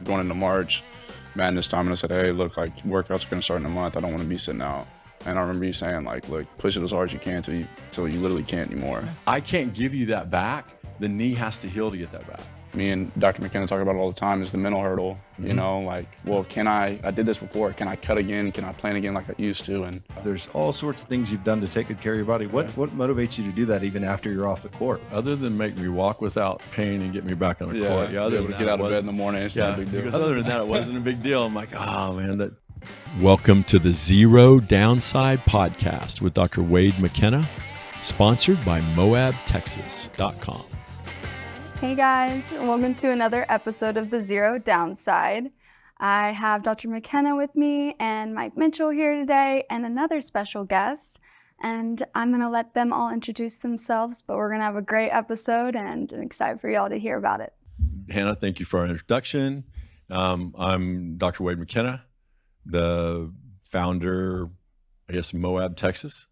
going into March, madness time, and I said, hey, look, like workouts are gonna start in a month. I don't want to be sitting out. And I remember you saying, like, look, push it as hard as you can till you literally can't anymore. I can't give you that back. The knee has to heal to get that back. Me and Dr. McKenna talk about it all the time is the mental hurdle. You know, like, well, I did this before. Can I cut again? Can I plan again like I used to? And there's all sorts of things you've done to take good care of your body. What motivates you to do that even after you're off the court? Other than make me walk without pain and get me back on the court. Yeah, other than get out of bed in the morning, it's not a big deal. Because other than that, it wasn't a big deal. I'm like, oh man, Welcome to the Zero Downside Podcast with Dr. Wade McKenna, sponsored by MoabTexas.com. Hey guys, welcome to another episode of the Zero Downside. I have Dr. McKenna with me and Mike Mitchell here today and another special guest. And I'm going to let them all introduce themselves, but we're going to have a great episode and I'm excited for y'all to hear about it. Hannah, thank you for our introduction. I'm Dr. Wade McKenna, the founder, I guess, Moab, Texas.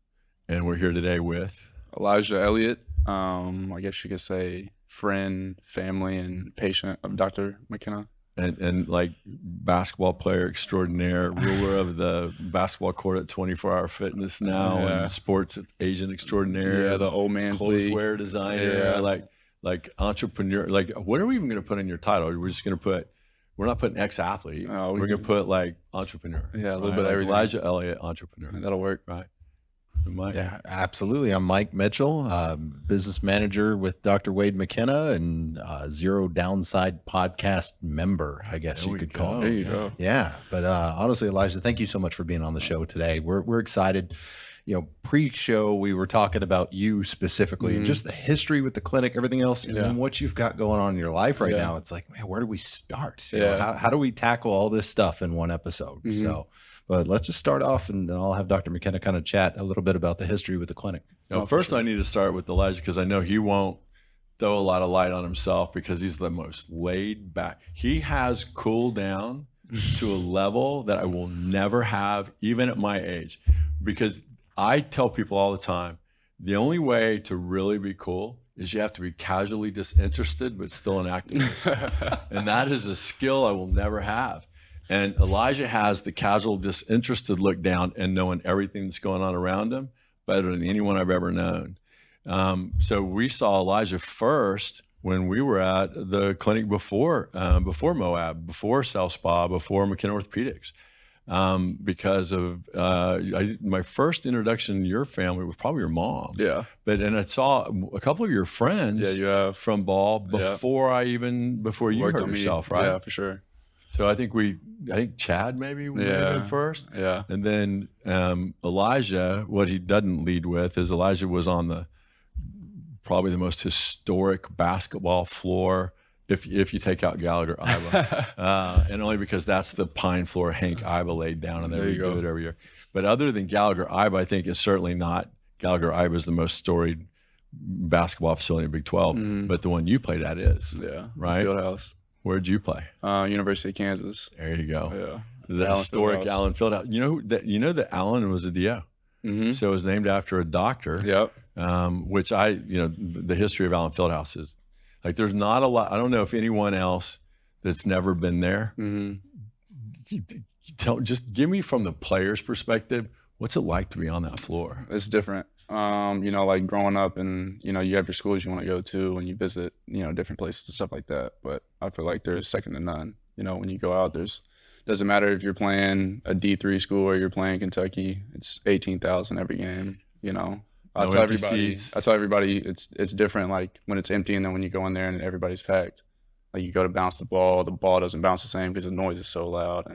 And we're here today with Elijah Elliott, I guess you could say friend, family, and patient of Dr. McKenna. And like basketball player extraordinaire, ruler of the basketball court at 24 Hour Fitness now, and sports agent extraordinaire. Yeah, the old man's league. Clotheswear designer, like entrepreneur. Like, what are we even going to put in your title? We're just going to put, we're not putting ex-athlete. We're going to put like entrepreneur. Yeah, a little bit of everything. Elijah Elliott, entrepreneur. That'll work. Right. Mike. Yeah, absolutely. I'm Mike Mitchell, business manager with Dr. Wade McKenna and Zero Downside podcast member, I guess you could call There it. you go. Yeah, but honestly, Elijah, thank you so much for being on the show today. We're excited. You know, pre-show we were talking about you specifically and just the history with the clinic, everything else, and then what you've got going on in your life right now. It's like, man, where do we start? You know, how do we tackle all this stuff in one episode? So. But let's just start off, and I'll have Dr. McKenna kind of chat a little bit about the history with the clinic. Now, first, I need to start with Elijah because I know he won't throw a lot of light on himself because he's the most laid back. He has cooled down to a level that I will never have, even at my age. Because I tell people all the time, the only way to really be cool is you have to be casually disinterested, but still an activist. And that is a skill I will never have. And Elijah has the casual, disinterested look down and knowing everything that's going on around him better than anyone I've ever known. So we saw Elijah first when we were at the clinic before Moab, before South Spa, before McKenna Orthopaedics. Because of my first introduction to your family was probably your mom. Yeah. And I saw a couple of your friends from Ball before you hurt yourself, right? Yeah, for sure. So I think Chad maybe went first. Yeah. And then Elijah, what he doesn't lead with is Elijah was on probably the most historic basketball floor if you take out Gallagher Iba. And only because that's the pine floor Hank Iba laid down and they do it every year. But other than Gallagher Iba, I think it's certainly not. Gallagher Iba is the most storied basketball facility in Big 12, but the one you played at is. Yeah. Right? Fieldhouse. Where'd you play? University of Kansas. There you go. Yeah. The historic Allen Fieldhouse. You know that Allen was a DO. So it was named after a doctor. Yep. Which the history of Allen Fieldhouse is like there's not a lot. I don't know if anyone else that's never been there. Just give me from the player's perspective, what's it like to be on that floor? It's different. Like growing up and, you have your schools you want to go to and you visit, different places and stuff like that. But I feel like there's second to none. When you go out, doesn't matter if you're playing a D3 school or you're playing Kentucky, it's 18,000 every game, I tell everybody it's different, like when it's empty and then when you go in there and everybody's packed. Like you go to bounce the ball doesn't bounce the same because the noise is so loud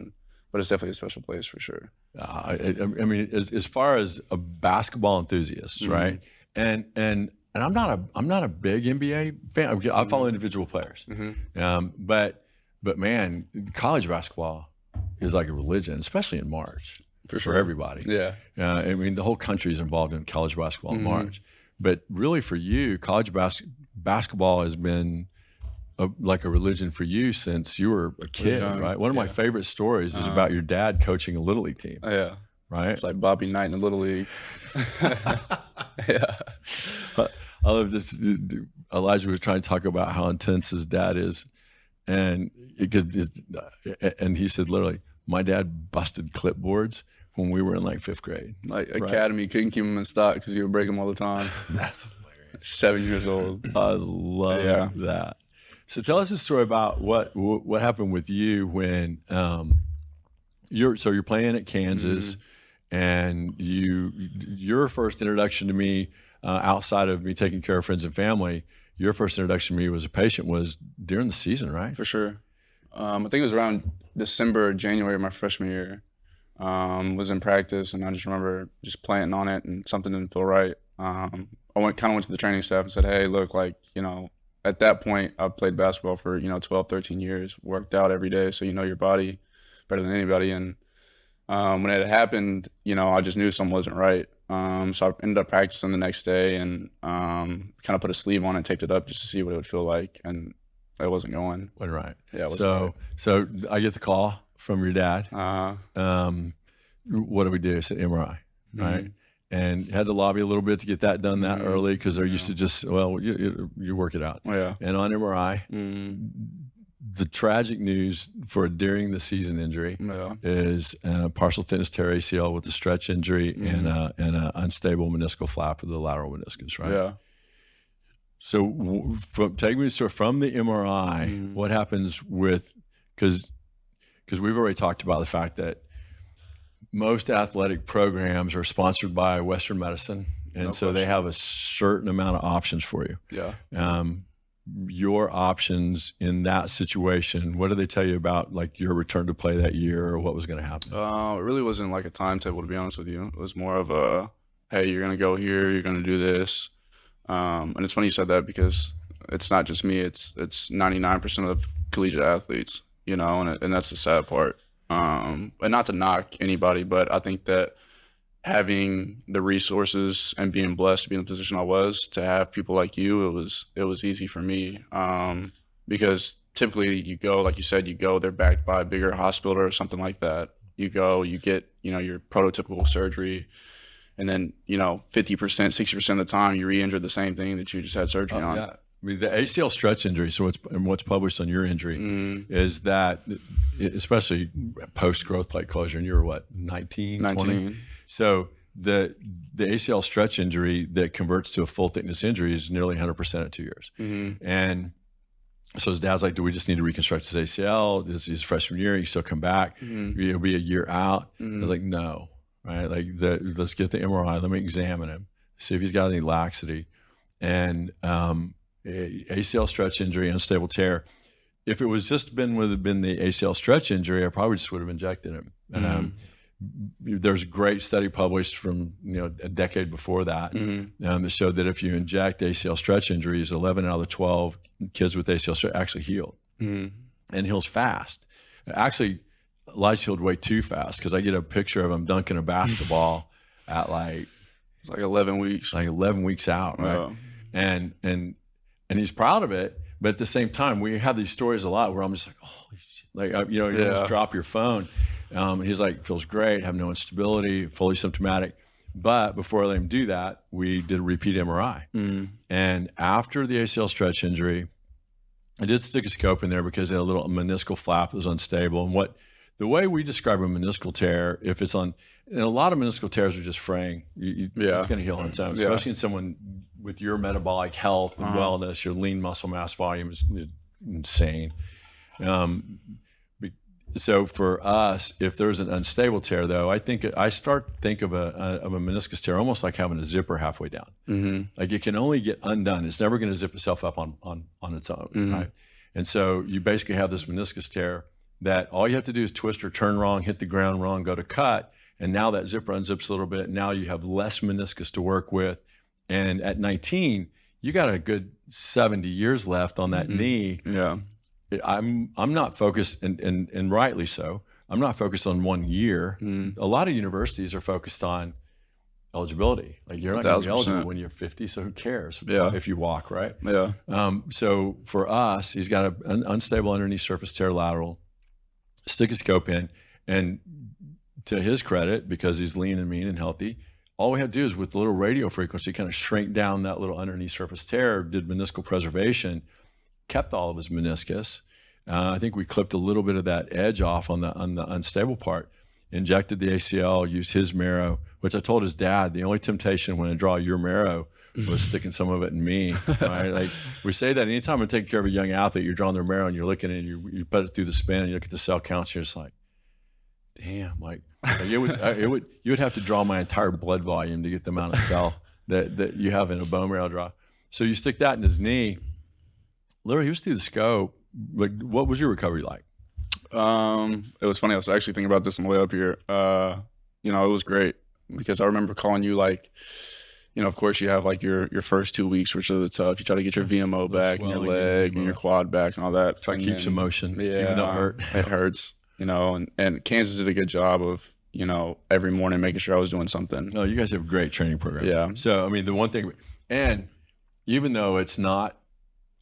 but it's definitely a special place for sure. I mean, as far as a basketball enthusiast, right? And I'm not a big NBA fan. I follow individual players, but man, college basketball is like a religion, especially in March for everybody. Yeah. I mean, the whole country is involved in college basketball in March, but really for you, college basketball has been like a religion for you since you were a kid, right? One of my favorite stories is about your dad coaching a Little League team. Yeah. Right? It's like Bobby Knight in the Little League. Yeah. I love this. Elijah was trying to talk about how intense his dad is. and and he said literally, my dad busted clipboards when we were in like 5th grade. Like Academy couldn't keep him in stock because he would break them all the time. That's hilarious. 7 years old. I love that. So tell us a story about what happened with you when you're playing at Kansas, and your first introduction to me, outside of me taking care of friends and family, your first introduction to me as a patient was during the season, right? For sure. I think it was around December or January of my freshman year. Was in practice, and I just remember just planting on it, and something didn't feel right. I went to the training staff and said, hey, look, like, at that point, I've played basketball for, 12, 13 years, worked out every day, so you know your body better than anybody. And when it happened, I just knew something wasn't right. So I ended up practicing the next day, and kind of put a sleeve on it, taped it up just to see what it would feel like, and it wasn't going. Wasn't right. Yeah, it wasn't right. So I get the call from your dad. What do we do? I said MRI, right? And had to lobby a little bit to get that done that early, because they're used to just, you work it out. Yeah. And on MRI, the tragic news for a during the season injury is partial thickness tear ACL with a stretch injury and an unstable meniscal flap of the lateral meniscus, right? Yeah. So take me from the MRI, what happens with, because we've already talked about the fact that most athletic programs are sponsored by Western medicine, and they have a certain amount of options for you. Yeah. Your options in that situation, what did they tell you about like your return to play that year, or what was going to happen? It really wasn't like a timetable, to be honest with you. It was more of a, hey, you're going to go here, you're going to do this. And it's funny you said that, because it's not just me, it's 99% of collegiate athletes, and that's the sad part. And not to knock anybody, but I think that having the resources and being blessed to be in the position I was, to have people like you, it was easy for me. Because typically you go, like you said, they're backed by a bigger hospital or something like that. You go, you get, your prototypical surgery, and then, 50%, 60% of the time you re-injure the same thing that you just had surgery on. Yeah. I mean, the ACL stretch injury, so what's published on your injury is that, especially post-growth plate closure, and you're what, 19? 20? So the ACL stretch injury that converts to a full thickness injury is nearly 100% at 2 years. And so his dad's like, do we just need to reconstruct his ACL? This is his freshman year, he still come back, he'll be a year out. I was like, no, right? Like, let's get the MRI, let me examine him, see if he's got any laxity. And ACL stretch injury, unstable tear. If it was just would have been the ACL stretch injury, I probably just would have injected him. And there's a great study published from a decade before that that showed that if you inject ACL stretch injuries, 11 out of the 12 kids with ACL stretch actually healed, and heals fast. Actually, Elijah healed way too fast, because I get a picture of him dunking a basketball at it's like 11 weeks. Like 11 weeks out, right? And he's proud of it, but at the same time, we have these stories a lot where I'm just like, holy shit, like, you almost drop your phone. He's like, feels great, have no instability, fully symptomatic. But before I let him do that, we did a repeat MRI. And after the ACL stretch injury, I did stick a scope in there because they had a little meniscal flap that was unstable. And the way we describe a meniscal tear, if it's on, and a lot of meniscal tears are just fraying. It's going to heal on its own, especially in someone with your metabolic health and wellness. Your lean muscle mass volume is insane. So for us, if there's an unstable tear, though, I think of a meniscus tear almost like having a zipper halfway down. Like, it can only get undone. It's never going to zip itself up on its own, right? And so you basically have this meniscus tear that all you have to do is twist or turn wrong, hit the ground wrong, go to cut, and now that zipper unzips a little bit. Now you have less meniscus to work with. And at 19, you got a good 70 years left on that knee. Yeah. I'm not focused, and rightly so, I'm not focused on 1 year. A lot of universities are focused on eligibility. Like, you're not going to be eligible when you're 50, so who cares if you walk, right? Yeah. So for us, he's got an unstable underneath surface tear lateral, stick a scope in, and to his credit, because he's lean and mean and healthy, all we had to do is with the little radio frequency kind of shrink down that little underneath surface tear, did meniscal preservation, kept all of his meniscus, I think we clipped a little bit of that edge off on the unstable part, injected the ACL, used his marrow, which I told his dad, the only temptation when I draw your marrow was sticking some of it in me. Right? Like we say that anytime I'm taking care of a young athlete, you're drawing their marrow and you're looking and you put it through the spin and you look at the cell counts, you're just like, damn, like you would have to draw my entire blood volume to get the amount of cell that you have in a bone marrow draw. So you stick that in his knee. Literally, he was through the scope. Like, what was your recovery like? It was funny. I was actually thinking about this on the way up here. You know, it was great because I remember calling you like, you know, of course you have like your first 2 weeks, which are the tough. You try to get your VMO back and your leg and your quad back and all that. Try to keep some motion. Yeah, even though it hurt. It hurts. You know, and Kansas did a good job of, you know, every morning making sure I was doing something. No, you guys have a great training program. Yeah. So I mean, the one thing, and even though it's not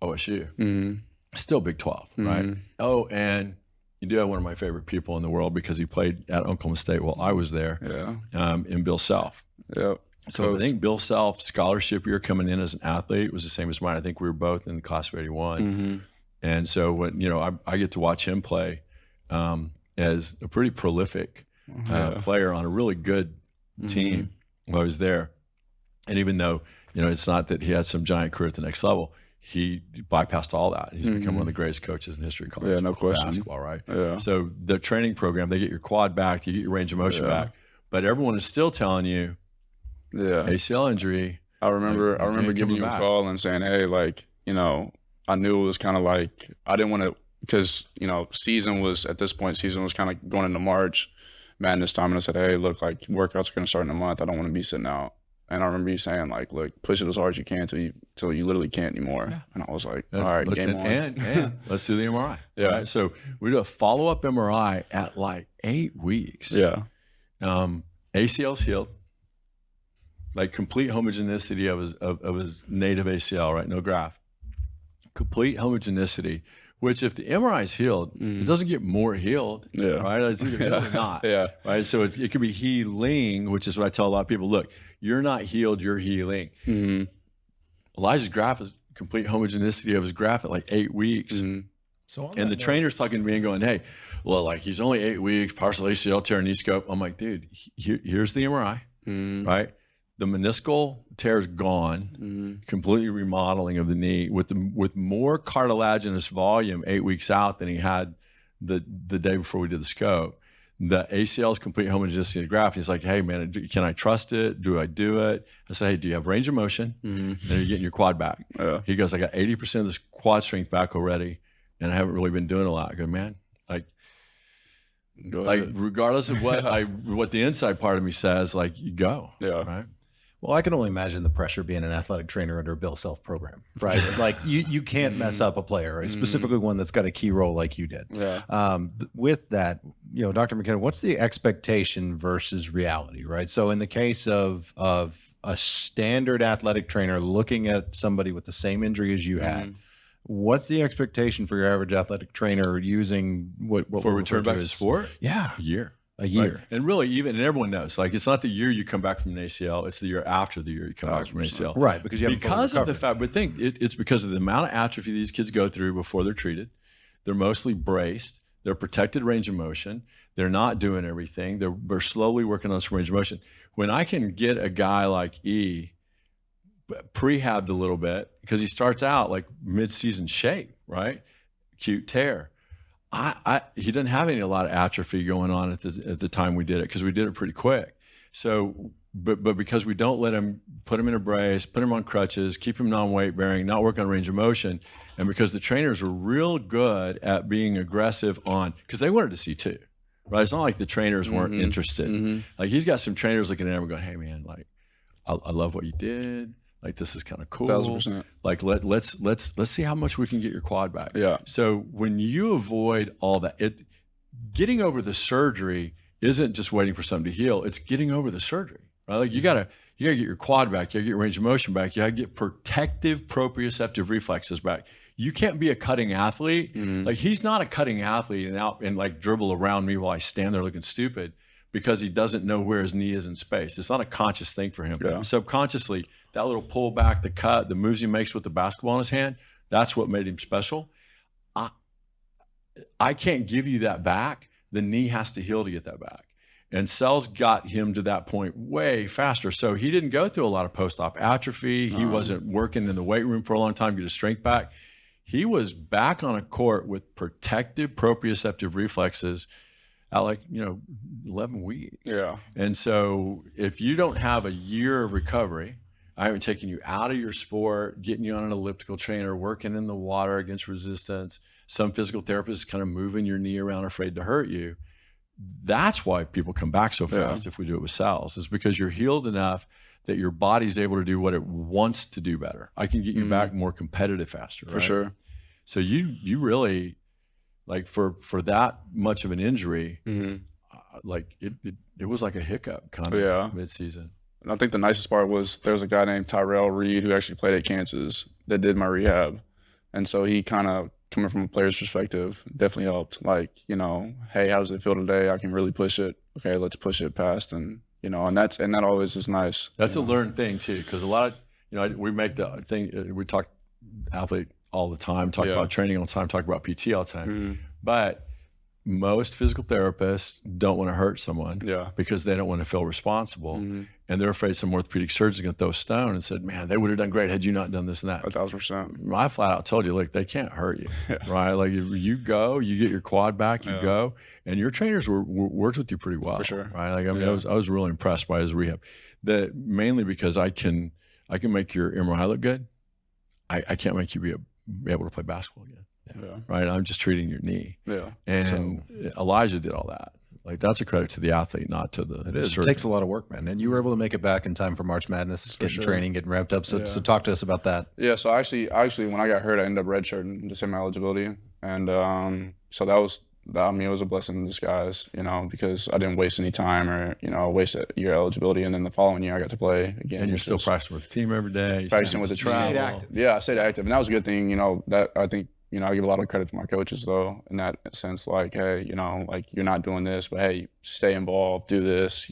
OSU, it's still Big 12, right? Oh, and you do have one of my favorite people in the world because he played at Oklahoma State while I was there. Yeah. In Bill Self. Yeah. So I think Bill Self scholarship year coming in as an athlete was the same as mine. I think we were both in the class of '81, and so when you know I get to watch him play as a pretty prolific player on a really good team while I was there, and even though you know it's not that he had some giant career at the next level, he bypassed all that. He's become one of the greatest coaches in the history of college no question. basketball, right? Yeah. So the training program, they get your quad back, you get your range of motion back, but everyone is still telling you, ACL injury. I remember giving you a call and saying, hey, like, you know, I knew it was kind of like, I didn't want to, because, you know, season was kind of going into March Madness time. And I said, hey, look, like workouts are going to start in a month. I don't want to be sitting out. And I remember you saying like, look, push it as hard as you can till you literally can't anymore. Yeah. And I was like, all right, game on. And let's do the MRI. Yeah. Right? So we do a follow-up MRI at like 8 weeks. Yeah. ACL's healed. Like complete homogeneity of his native ACL, right? No graft. Complete homogeneity, which if the MRI is healed, it doesn't get more healed, right? It's either healed or not, right? So it could be healing, which is what I tell a lot of people. Look, you're not healed, you're healing. Elijah's graft is complete homogeneity of his graft at like 8 weeks. So and the trainer's talking to me and going, hey, well, like he's only 8 weeks, partial ACL tear, knee scope. I'm like, dude, here's the MRI, right? The meniscal tear is gone, completely remodeling of the knee with more cartilaginous volume 8 weeks out than he had the day before we did the scope. The ACL is complete homogeneity of the graft. He's like, hey man, can I trust it? Do I do it? I say, hey, do you have range of motion? And you're getting your quad back. He goes, I got 80% of this quad strength back already, and I haven't really been doing a lot. I go, man, like regardless of what the inside part of me says, like you go. Yeah. Right. Well, I can only imagine the pressure being an athletic trainer under a Bill Self program, right? Like you can't mess up a player, right? Specifically one that's got a key role like you did. Yeah. With that, you know, Dr. McKenna, what's the expectation versus reality, right? So in the case of a standard athletic trainer looking at somebody with the same injury as you had, what's the expectation for your average athletic trainer using what for return back to sport? Yeah, a year. Right. And really, and everyone knows, like it's not the year you come back from an ACL, it's the year after the year you come back from an ACL. Right, because of the fact, but think it's because of the amount of atrophy these kids go through before they're treated. They're mostly braced. They're protected range of motion. They're not doing everything. They're slowly working on some range of motion. When I can get a guy like E prehabbed a little bit, because he starts out like mid-season shape, right? Acute tear. He didn't have a lot of atrophy going on at the time we did it, because we did it pretty quick. So, but because we don't let him put him in a brace, put him on crutches, keep him non-weight bearing, not work on range of motion, and because the trainers were real good at being aggressive on, because they wanted to see too, right? It's not like the trainers weren't interested. Like he's got some trainers looking at him and going, "Hey man, like I love what you did. Like this is kind of cool. 1,000%. Like let's see how much we can get your quad back." Yeah. So when you avoid all that, getting over the surgery isn't just waiting for something to heal. It's getting over the surgery, right? Like you gotta get your quad back. You gotta get your range of motion back. You gotta get protective proprioceptive reflexes back. You can't be a cutting athlete. Like he's not a cutting athlete and out and like dribble around me while I stand there looking stupid because he doesn't know where his knee is in space. It's not a conscious thing for him. Yeah. Subconsciously, that little pull back, the cut, the moves he makes with the basketball in his hand, that's what made him special. I can't give you that back. The knee has to heal to get that back. And cells got him to that point way faster. So he didn't go through a lot of post-op atrophy. He wasn't working in the weight room for a long time to get his strength back. He was back on a court with protective proprioceptive reflexes at 11 weeks. Yeah. And so if you don't have a year of recovery, I haven't taken you out of your sport, getting you on an elliptical trainer, working in the water against resistance, some physical therapist kind of moving your knee around afraid to hurt you. That's why people come back so fast if we do it with cells, is because you're healed enough that your body's able to do what it wants to do better. I can get you back more competitive faster. For sure. So you really, for that much of an injury, it was like a hiccup kind of mid-season. And I think the nicest part was there was a guy named Tyrell Reed who actually played at Kansas that did my rehab. And so he kind of, coming from a player's perspective, definitely helped. Hey, how does it feel today? I can really push it. Okay, let's push it past. And, and that always is nice. That's a learned thing too, because a lot of, we make the thing, we talk athlete all the time, talk about training all the time, talk about PT all the time. But most physical therapists don't want to hurt someone because they don't want to feel responsible. And they're afraid some orthopedic surgeon's going to throw a stone and said, man, they would have done great had you not done this and that. 1,000%. I flat out told you, look, they can't hurt you, right? Like you go, you get your quad back, you go, and your trainers worked with you pretty well. For sure. Right? Like, I mean, I was really impressed by his rehab. Mainly because I can make your MRI look good. I can't make you be able to play basketball again. Right. I'm just treating your knee. And Elijah did all that. Like, that's a credit to the athlete, not to the surgeon. It takes a lot of work, man. And you were able to make it back in time for March Madness, getting training, getting ramped up. So talk to us about that. Yeah. So actually, when I got hurt, I ended up redshirting to save my eligibility. And so that was, it was a blessing in disguise, because I didn't waste any time or, waste your eligibility. And then the following year I got to play again. And you're still practicing with the team every day. Practicing with the team. Yeah, I stayed active. And that was a good thing, that I think, I give a lot of credit to my coaches though, in that sense, like, hey, you're not doing this, but hey, stay involved, do this,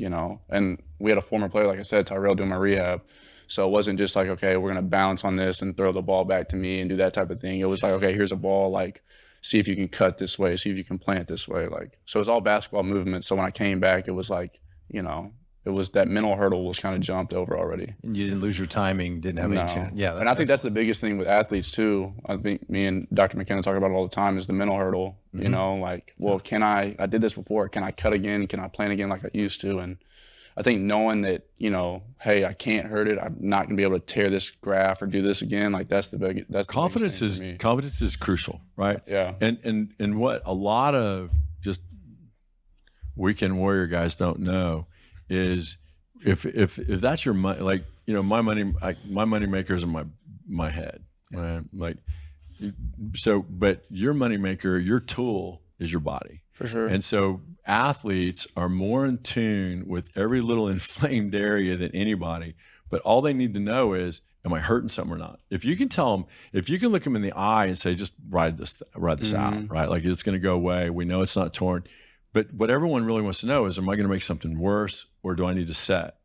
and we had a former player, like I said, Tyrell, doing my rehab. So it wasn't just like, okay, we're going to bounce on this and throw the ball back to me and do that type of thing. It was like, okay, here's a ball, like, see if you can cut this way, see if you can plant this way. So it's all basketball movement. So when I came back, it was like, it was that mental hurdle was kind of jumped over already. And you didn't lose your timing, didn't have any chance. Yeah. And I think that's the biggest thing with athletes too. I think me and Dr. McKenna talk about it all the time, is the mental hurdle, can I did this before, can I cut again? Can I plant again like I used to? And I think knowing that, hey, I can't hurt it, I'm not gonna be able to tear this graph or do this again, like that's the confidence biggest thing for me. Confidence is crucial, right? Yeah. And what a lot of just weekend warrior guys don't know is if that's your money, like, my money makers in my head, right? Like, so, but your money maker, your tool is your body. For sure. And so athletes are more in tune with every little inflamed area than anybody, but all they need to know is, am I hurting something or not? If you can tell them, if you can look them in the eye and say, just ride this out, right? Like, it's going to go away. We know it's not torn. But what everyone really wants to know is, am I going to make something worse, or do I need to set?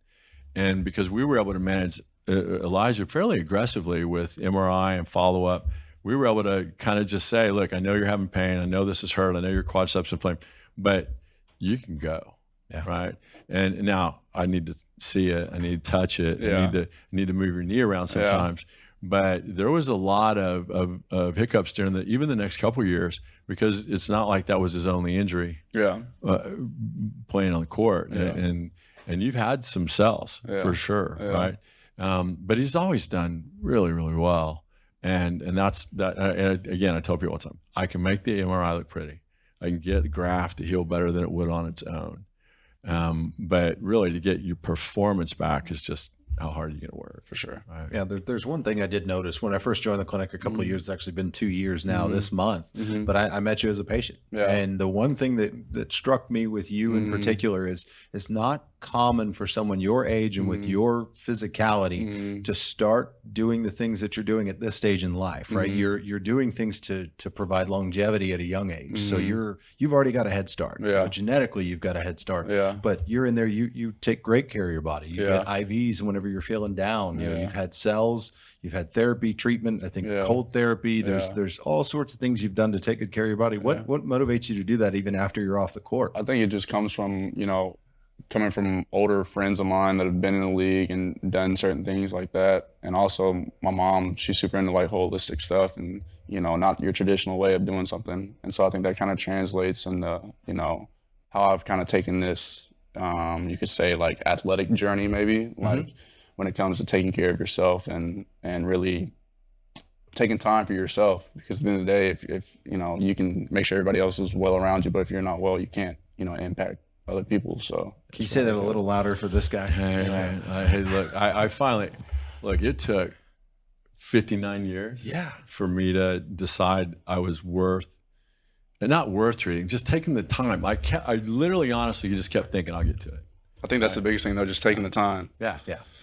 And because we were able to manage Elijah fairly aggressively with MRI and follow-up, we were able to kind of just say, look, I know you're having pain. I know this is hurt. I know your quadriceps inflamed, but you can go, right? And now I need to see it. I need to touch it. I need to move your knee around sometimes. But there was a lot of hiccups during even the next couple of years, because it's not like that was his only injury. Playing on the court, and you've had some cells for sure, right? But he's always done really, really well, and that's that. And again, I tell people all the time, I can make the MRI look pretty. I can get the graft to heal better than it would on its own. But really, to get your performance back is just how hard are you going to work? For sure. Right. Yeah, there's one thing I did notice when I first joined the clinic a couple of years. It's actually been 2 years now this month, but I met you as a patient. And the one thing that struck me with you in particular is it's not common for someone your age and with your physicality to start doing the things that you're doing at this stage in life, right? You're doing things to provide longevity at a young age. So you've already got a head start. You know, genetically, you've got a head start. Yeah. But you're in there, you take great care of your body. You get IVs whenever you're feeling down. You know, you've had cells, you've had therapy, treatment, I think cold therapy. There's all sorts of things you've done to take good care of your body. What motivates you to do that even after you're off the court? I think it just comes from, you know, coming from older friends of mine that have been in the league and done certain things like that. And also my mom, she's super into like holistic stuff and, you know, not your traditional way of doing something. And so I think that kind of translates into, you know, how I've kind of taken this, you could say like athletic journey maybe, like when it comes to taking care of yourself and really taking time for yourself. Because at the end of the day, if you know, you can make sure everybody else is well around you, but if you're not well, you can't, you know, impact other people. So can you say that a little louder for this guy? Hey, look, I finally, look, it took 59 years for me to decide I was not worth treating, just taking the time. I literally, honestly, just kept thinking I'll get to it. I think that's the biggest thing though, just taking the time. Yeah.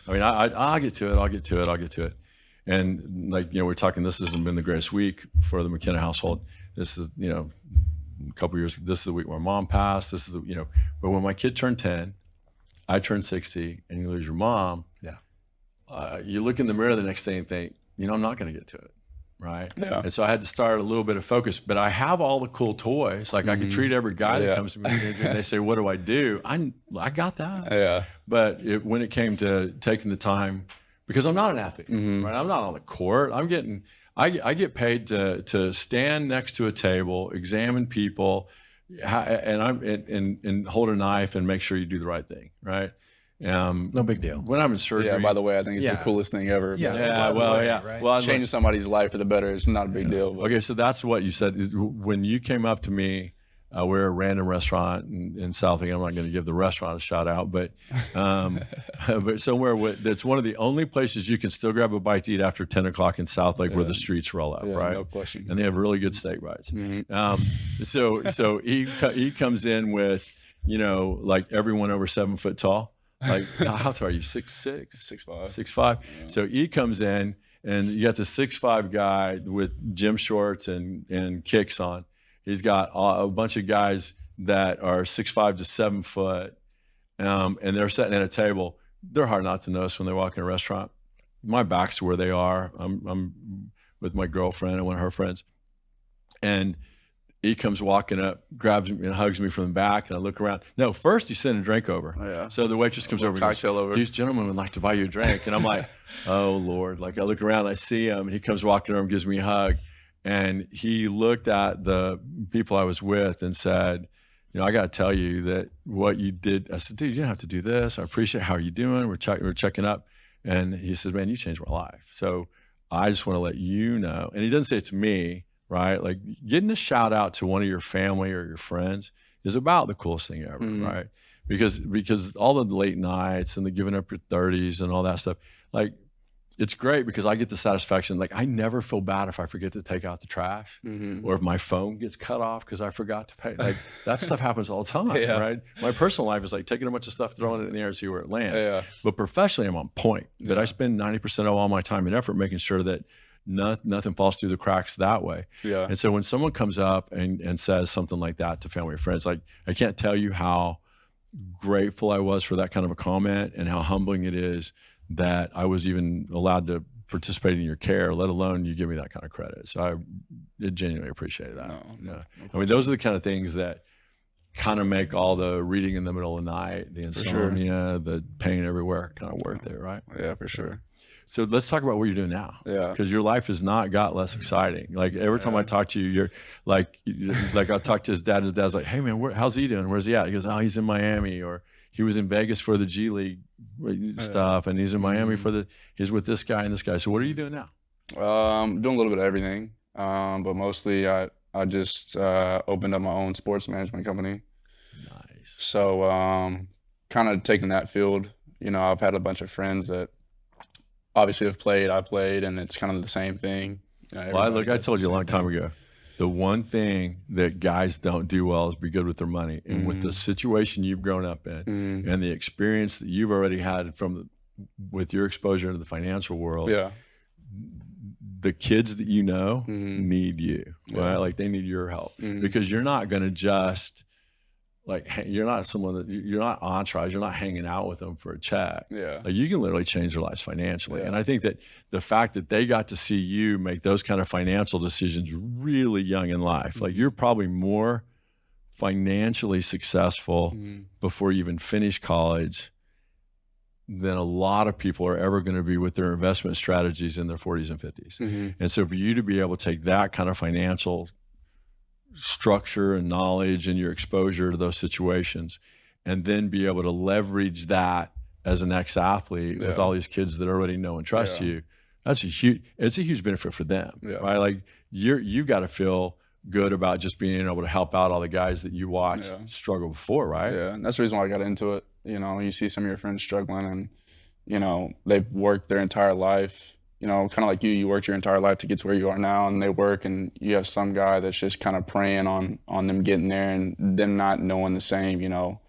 I mean, I'll get to it. And like, you know, we're talking, this hasn't been the greatest week for the McKenna household. This is, you know, a couple years, this is the week my mom passed. This is the, you know, but when my kid turned 10, I turned 60, and you lose your mom. You look in the mirror the next day and think, you know, I'm not going to get to it. Right. Yeah. And so I had to start a little bit of focus, but I have all the cool toys. Like I could treat every guy that comes to me and they say, what do I do? I got that. Yeah. But when it came to taking the time, because I'm not an athlete, right? I'm not on the court. I get paid to stand next to a table, examine people, and hold a knife and make sure you do the right thing, right? No big deal. When I'm in surgery. Yeah, by the way, I think it's the coolest thing ever. Right? Well, changing somebody's life for the better is not a big deal. But. Okay, so that's what you said. When you came up to me, we're at a random rrestaurant in South Lake. I'm not going to give the restaurant a shout out, but somewhere that's one of the only places you can still grab a bite to eat after 10 o'clock in South Lake where the streets roll up, right? No question. And they have really good steak bites. So he comes in with, you know, like everyone over 7 foot tall. Like, how tall are you? 6'6"? 6'5". 6'5". Yeah. So he comes in, and you got the 6'5" guy with gym shorts and kicks on. He's got a bunch of guys that are 6'5" to 7 foot, and they're sitting at a table. They're hard not to notice when they walk in a restaurant. My back's to where they are. I'm with my girlfriend and one of her friends, and he comes walking up, grabs me and hugs me from the back, and I look around. No, first you send a drink over. Oh, yeah. So the waitress comes over and goes, over. These gentlemen would like to buy you a drink. And I'm like, oh, Lord. Like I look around, I see him, and he comes walking over and gives me a hug. And he looked at the people I was with and said, you know, I got to tell you that what you did. I said, dude, you didn't have to do this. I appreciate how are you doing. We're checking up. And he said, man, you changed my life. So I just want to let you know. And he doesn't say it's me. Right? Like getting a shout out to one of your family or your friends is about the coolest thing ever, right? Because all the late nights and the giving up your 30s and all that stuff, like it's great because I get the satisfaction. Like I never feel bad if I forget to take out the trash or if my phone gets cut off because I forgot to pay. Like that stuff happens all the time, right? My personal life is like taking a bunch of stuff, throwing it in the air and see where it lands. Yeah. But professionally, I'm on point. That I spend 90% of all my time and effort making sure that nothing falls through the cracks that way. Yeah. And so when someone comes up and says something like that to family or friends, like I can't tell you how grateful I was for that kind of a comment and how humbling it is that I was even allowed to participate in your care, let alone you give me that kind of credit. So I genuinely appreciated that. No I mean, those are the kind of things that kind of make all the reading in the middle of the night, the insomnia, the pain everywhere kind of worth it, right? Yeah, for sure. So let's talk about what you're doing now. Yeah. Because your life has not got less exciting. Like every time I talk to you, you're like I talk to his dad, and his dad's like, hey man, how's he doing? Where's he at? He goes, oh, he's in Miami, or he was in Vegas for the G League stuff, and he's in Miami he's with this guy and this guy. So what are you doing now? Doing a little bit of everything. But mostly I just opened up my own sports management company. Nice. So kind of taking that field, you know, I've had a bunch of friends that obviously have played, I played, and it's kind of the same thing. You know, well, I told you a long time ago, the one thing that guys don't do well is be good with their money. And with the situation you've grown up in and the experience that you've already had with your exposure to the financial world, the kids that you know need you, right? Like they need your help because you're not going to just you're not you're not entourage, you're not hanging out with them for a check. Yeah. Like you can literally change their lives financially. And I think that the fact that they got to see you make those kind of financial decisions really young in life, like you're probably more financially successful before you even finish college than a lot of people are ever going to be with their investment strategies in their 40s and 50s. And so for you to be able to take that kind of financial structure and knowledge and your exposure to those situations and then be able to leverage that as an ex-athlete with all these kids that already know and trust you, it's a huge benefit for them, right? Like you've got to feel good about just being able to help out all the guys that you watched struggle before, right? Yeah, and that's the reason why I got into it. You know, you see some of your friends struggling and, you know, they've worked their entire life, you know, kind of like you worked your entire life to get to where you are now, and they work, and you have some guy that's just kind of preying on them getting there and them not knowing the same, you know,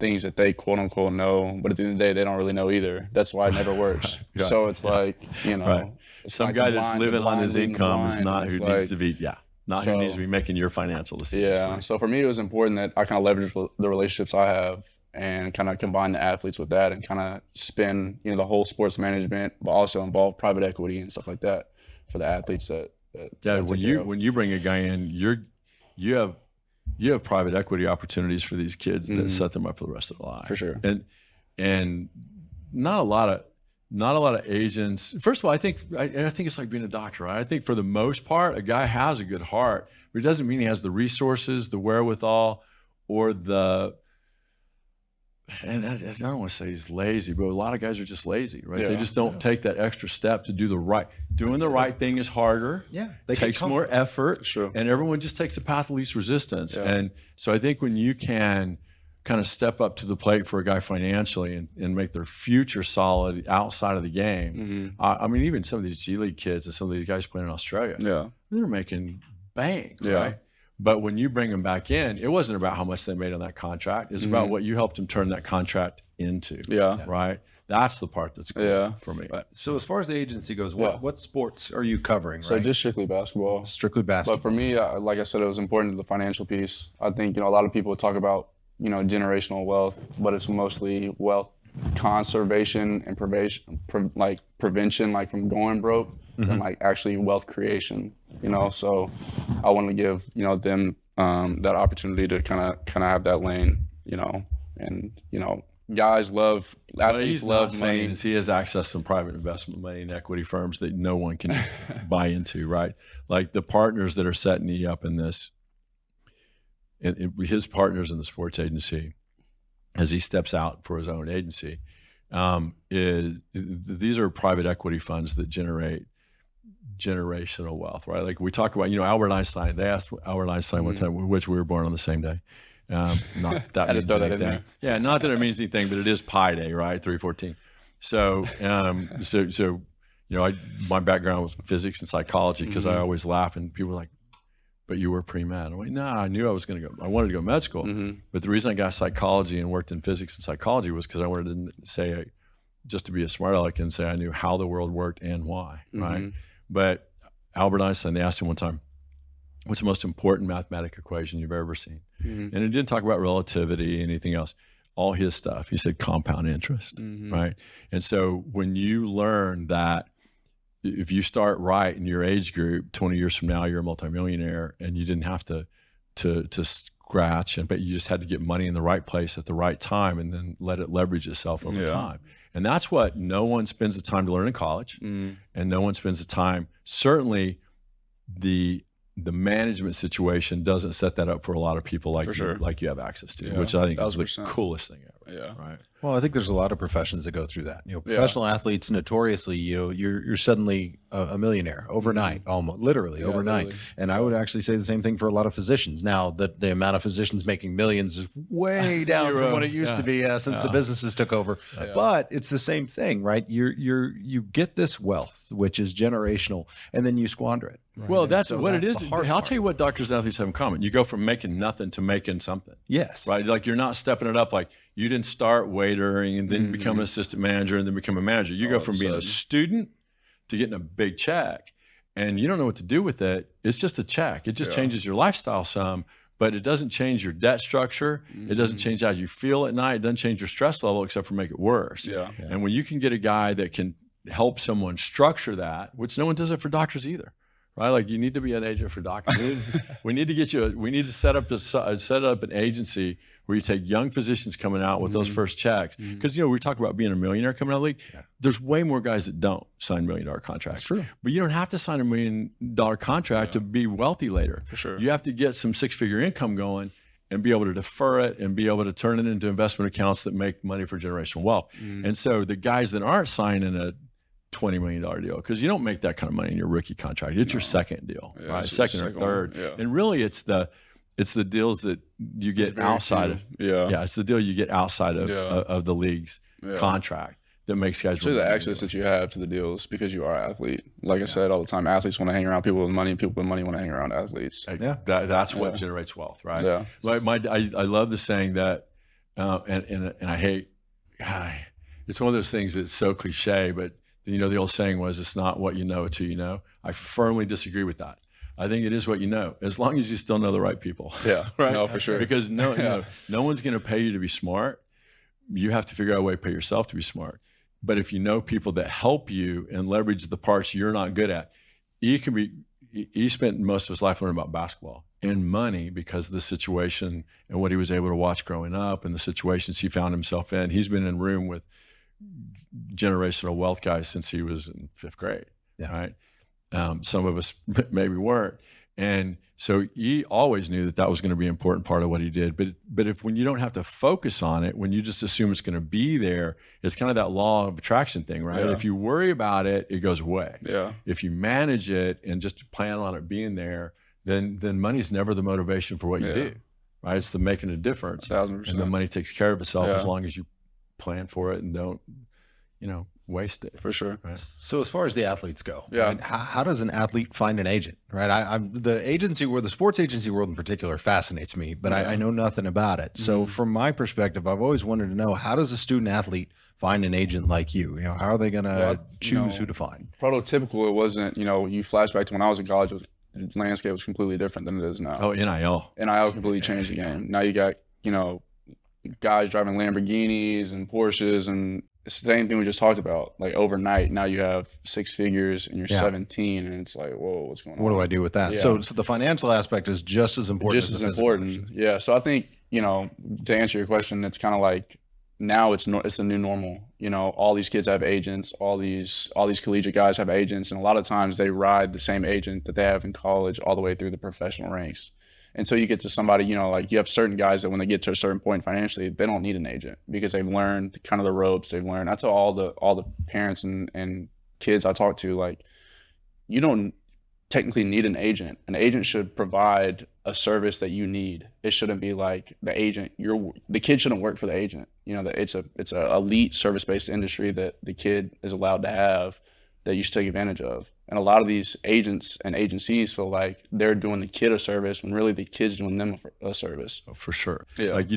things that they quote unquote know, but at the end of the day, they don't really know either. That's why it never works. So it's like, you know, some guy that's living on his income is not who needs to be, who needs to be making your financial decisions. Yeah. So for me, it was important that I kind of leverage the relationships I have and kind of combine the athletes with that and kind of spin, you know, the whole sports management, but also involve private equity and stuff like that for the athletes that when you bring a guy in, you have private equity opportunities for these kids that set them up for the rest of their life. For sure. And not a lot of agents. First of all, I think it's like being a doctor, right? I think for the most part, a guy has a good heart, but it doesn't mean he has the resources, the wherewithal, or and I don't want to say he's lazy, but a lot of guys are just lazy, right? They just don't take that extra step to do the right. Doing the right thing is harder. Yeah, takes more effort. Sure. And everyone just takes the path of least resistance. And so I think when you can kind of step up to the plate for a guy financially and make their future solid outside of the game. I mean, even some of these G League kids and some of these guys playing in Australia, they're making bank, right? But when you bring them back in, it wasn't about how much they made on that contract. It's about what you helped them turn that contract into, right? That's the part that's cool for me. So as far as the agency goes, what sports are you covering, So just strictly basketball. Strictly basketball. But for me, like I said, it was important to the financial piece. I think, you know, a lot of people talk about, you know, generational wealth, but it's mostly wealth conservation and prevention, like from going broke, and like actually wealth creation, you know. So I want to give, you know, them that opportunity to kind of have that lane, you know. And you know, athletes love money. Is he has access to some private investment money and equity firms that no one can just buy into, right? Like the partners that are setting me up in this, and his partners in the sports agency, as he steps out for his own agency, these are private equity funds that generate generational wealth, right? Like we talk about, you know, Albert Einstein. They asked Albert Einstein one time, which we were born on the same day. Not that means anything. Yeah, not that it means anything, but it is Pi Day, right? 3/14. So, you know, my background was physics and psychology because I always laugh and people are like, but you were pre-med. I'm like, no, I knew I wanted to go med school. But the reason I got psychology and worked in physics and psychology was because I wanted to say, just to be a smart aleck and say I knew how the world worked and why, right? But Albert Einstein, they asked him one time, what's the most important mathematical equation you've ever seen? And he didn't talk about relativity, anything else. All his stuff, he said compound interest, right? And so when you learn that if you start right in your age group, 20 years from now, you're a multimillionaire and you didn't have to scratch, but you just had to get money in the right place at the right time and then let it leverage itself over time. And that's what no one spends the time to learn in college, and no one spends the time. Certainly the management situation doesn't set that up for a lot of people like you have access to, which I think is the coolest thing ever. Yeah. Right. Well, I think there's a lot of professions that go through that. Professional athletes notoriously, you're suddenly a millionaire overnight, almost literally overnight. Literally. And I would actually say the same thing for a lot of physicians. Now that the amount of physicians making millions is way down from what it used to be since the businesses took over. But it's the same thing, right? You get this wealth, which is generational, and then you squander it. Right? Well, And that's so what it that's is. the hard I'll part. tell you what doctors and athletes have in common. You go from making nothing to making something. Yes. Right? Like you're not stepping it up. Like you didn't start waitering and then become an assistant manager and then become a manager. You go from being a student to getting a big check, and you don't know what to do with it. It's just a check. It just changes your lifestyle some, but it doesn't change your debt structure. It doesn't change how you feel at night. It doesn't change your stress level except for make it worse. Yeah. And when you can get a guy that can help someone structure that, which no one does it for doctors either. Right, like you need to be an agent for doctors. We need to get you. We need to set up an agency where you take young physicians coming out with those first checks. Because we talk about being a millionaire coming out of the league. Yeah. There's way more guys that don't sign $1 million contracts. That's true. But you don't have to sign $1 million contract to be wealthy later. For sure. You have to get some 6-figure income going and be able to defer it and be able to turn it into investment accounts that make money for generational wealth. And so the guys that aren't signing a $20 million deal, because you don't make that kind of money in your rookie contract. It's your second deal, right? Second or third. Yeah. And really it's the deals that you get outside of it's the deal you get outside of the league's contract that makes guys the access that you have to the deals because you are an athlete. Like I said all the time, athletes want to hang around people with money, and people with money want to hang around athletes. That's what generates wealth, right? Yeah. Like I love the saying that, and I hate. It's one of those things that's so cliche, but the old saying was, "It's not what you know, it's who you know." I firmly disagree with that. I think it is what you know, as long as you still know the right people. Yeah, right. No, for sure. Because no one's going to pay you to be smart. You have to figure out a way to pay yourself to be smart. But if you know people that help you and leverage the parts you're not good at, he spent most of his life learning about basketball and money because of the situation and what he was able to watch growing up and the situations he found himself in. He's been in a room with generational wealth guys since he was in 5th grade, right? Some of us maybe weren't. And so he always knew that was going to be an important part of what he did. But when you don't have to focus on it, when you just assume it's going to be there, it's kind of that law of attraction thing, right? Yeah. If you worry about it, it goes away. Yeah. If you manage it and just plan on it being there, then money's never the motivation for what you do, right? It's the making a difference. 1,000%. And the money takes care of itself as long as you plan for it and don't, waste it. For sure. Right? So as far as the athletes go, right, how does an athlete find an agent, right? I'm the agency world, the sports agency world in particular fascinates me, but I know nothing about it. So from my perspective, I've always wanted to know, how does a student athlete find an agent like you? How are they going to choose who to find? Prototypical, it wasn't, you flashback to when I was in college, the landscape was completely different than it is now. Oh, NIL. NIL completely changed the game. Now you got, guys driving Lamborghinis and Porsches, and it's the same thing we just talked about. Like overnight, now you have 6 figures and you're 17, and it's like, whoa, what's going on? What do I do with that? Yeah. So the financial aspect is just as important. Just as important. Yeah. So I think, to answer your question, it's kind of like now it's the new normal. All these kids have agents, all these collegiate guys have agents, and a lot of times they ride the same agent that they have in college all the way through the professional ranks. And so you get to somebody, like you have certain guys that when they get to a certain point financially, they don't need an agent because they've learned kind of the ropes. They've learned. I tell all the parents and kids I talk to, like, you don't technically need an agent. An agent should provide a service that you need. It shouldn't be like the kid shouldn't work for the agent. That it's a elite service-based industry that the kid is allowed to have that you should take advantage of. And a lot of these agents and agencies feel like they're doing the kid a service when really the kid's doing them a service. Oh, for sure. Yeah. Like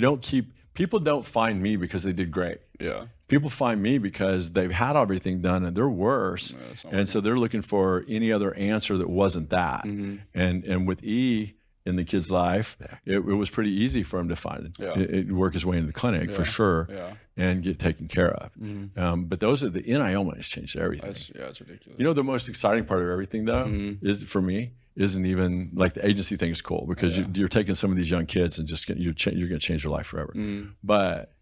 people don't find me because they did great. Yeah. People find me because they've had everything done and they're worse. And so they're looking for any other answer that wasn't that. Mm-hmm. And with E in the kid's life, it was pretty easy for him to find it work his way into the clinic for sure and get taken care of. Mm-hmm. But those are the NIL money's changed everything. It's ridiculous. The most exciting part of everything though is for me isn't even like the agency thing is cool because you're taking some of these young kids and just you're going to change their life forever. Mm-hmm. But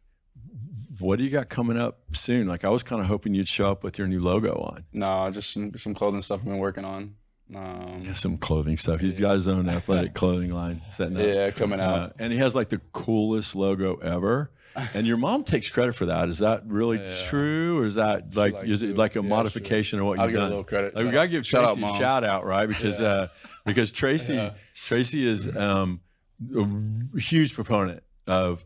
what do you got coming up soon? Like I was kind of hoping you'd show up with your new logo on. No, just some clothing stuff I've been working on. Yeah, some clothing stuff. He's got his own athletic clothing line setting up. Yeah, coming out. And he has like the coolest logo ever. And your mom takes credit for that. Is that really true, or is that like is it like a modification of what you've done? I'll give a little credit. Like, we gotta give Tracy a shout out, right? Because Tracy is a huge proponent of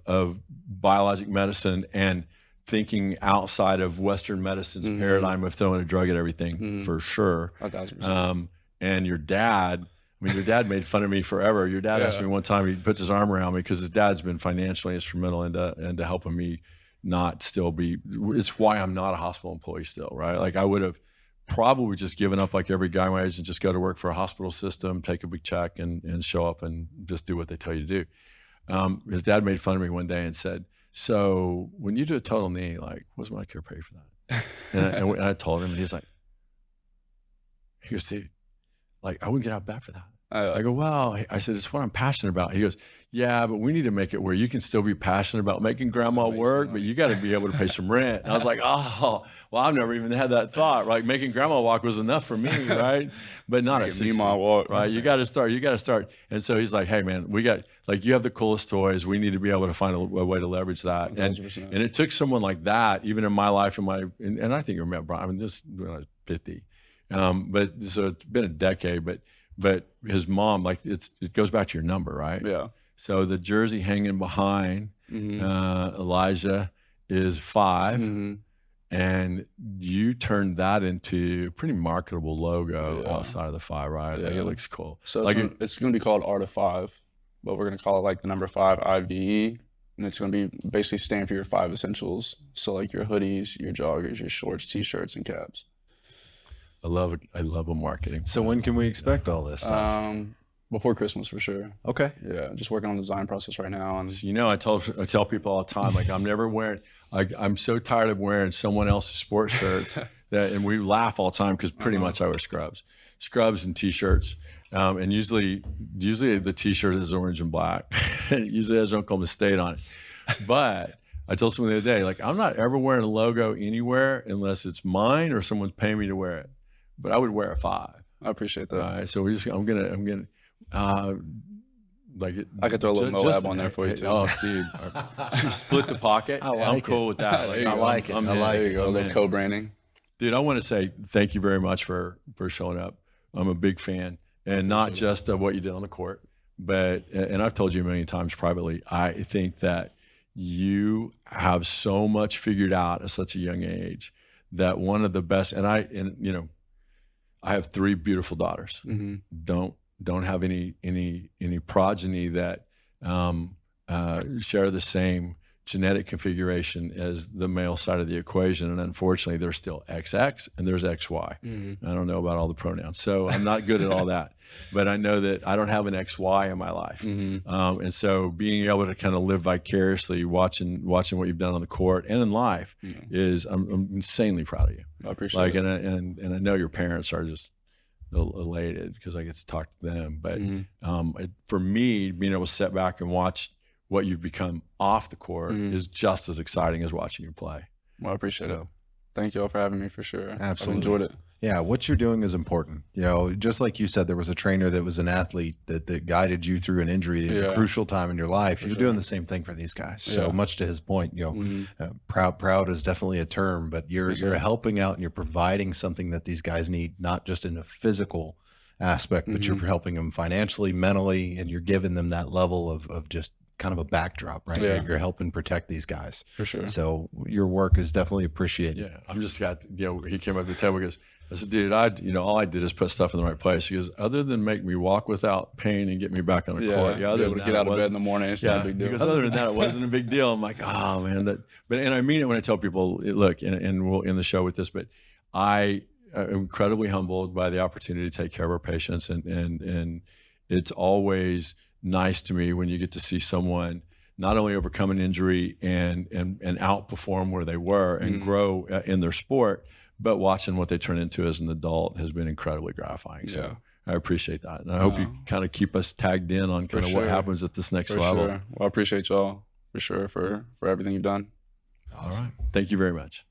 biologic medicine and thinking outside of Western medicine's paradigm of throwing a drug at everything, for sure. 1,000%. And your dad, I mean, your dad made fun of me forever. Your dad asked me one time, he puts his arm around me because his dad's been financially instrumental into helping me not still be, it's why I'm not a hospital employee still, right? Like, I would have probably just given up like every guy my age and just go to work for a hospital system, take a big check and show up and just do what they tell you to do. His dad made fun of me one day and said, so when you do a total knee, like, what's Medicare pay for that? And I told him, and he goes, dude, like, I wouldn't get out of bed for that. I go, well, I said, it's what I'm passionate about. He goes, yeah, but we need to make it where you can still be passionate about making grandma work, but you got to be able to pay some rent. And I was like, oh, well, I've never even had that thought. Like, making grandma walk was enough for me, right? But not at 60, walk, right? You got to start. And so he's like, hey, man, we got, like, you have the coolest toys. We need to be able to find a way to leverage that. And it took someone like that, even in my life, and I think you remember, I mean, this when I was 50. But so it's been a decade, but his mom, like, it goes back to your number, right? Yeah. So the jersey hanging behind Elijah is 5, and you turned that into a pretty marketable logo outside of the 5, right? Yeah. Like, it looks cool. So like it's going to be called Art of 5, but we're going to call it like the number 5 IVE, and it's going to be basically stand for your 5 essentials. So like your hoodies, your joggers, your shorts, t-shirts, and caps. I love a marketing. So when can we expect all this stuff? Before Christmas for sure. Okay. Yeah, just working on the design process right now. And So, I tell people all the time, like, I'm never wearing, I'm so tired of wearing someone else's sports shirts and we laugh all the time because pretty much I wear scrubs and t-shirts. And usually the t-shirt is orange and black. It usually has Oklahoma State on it. But I told someone the other day, like, I'm not ever wearing a logo anywhere unless it's mine or someone's paying me to wear it. But I would wear a 5. I appreciate that. All right, so I'm gonna like, I could throw a little Moab on there for you too. Oh, dude, split the pocket. I'm cool with that. Like, I like it. There you go, a little co-branding. Dude, I want to say thank you very much for showing up. I'm a big fan, and not just of what you did on the court, but, and I've told you a million times privately, I think that you have so much figured out at such a young age that one of the best, and I have 3 beautiful daughters. Don't have any progeny that share the same genetic configuration as the male side of the equation, and unfortunately there's still XX and there's XY. I don't know about all the pronouns, so I'm not good at all that, but I know that I don't have an XY in my life. And so being able to kind of live vicariously watching what you've done on the court and in life is, I'm insanely proud of you. I appreciate it. And I know your parents are just elated because I get to talk to them, but for me, being able to sit back and watch what you've become off the court is just as exciting as watching you play. Well, I appreciate it. Thank you all for having me, for sure. Absolutely. I've enjoyed it. Yeah, what you're doing is important. Just like you said, there was a trainer that was an athlete that guided you through an injury at a crucial time in your life. You're doing the same thing for these guys. So much to his point, proud is definitely a term, but you're helping out and you're providing something that these guys need, not just in a physical aspect, but you're helping them financially, mentally, and you're giving them that level of just kind of a backdrop, right? Yeah. You're helping protect these guys. For sure. So your work is definitely appreciated. Yeah, I'm just got, he came up to the table and goes, I said, dude, all I did is put stuff in the right place. He goes, other than make me walk without pain and get me back on the court. Yeah, other than that, get out of bed in the morning, it's not a big deal. Because other than that, it wasn't a big deal. I'm like, oh man, and I mean it when I tell people, look, and we'll end the show with this, but I am incredibly humbled by the opportunity to take care of our patients, and it's always nice to me when you get to see someone not only overcome an injury and outperform where they were and grow in their sport, but watching what they turn into as an adult has been incredibly gratifying. So I appreciate that. And I hope you kind of keep us tagged in on kind of what happens at this next level. Sure. Well, I appreciate y'all for sure for everything you've done. All right. Thank you very much.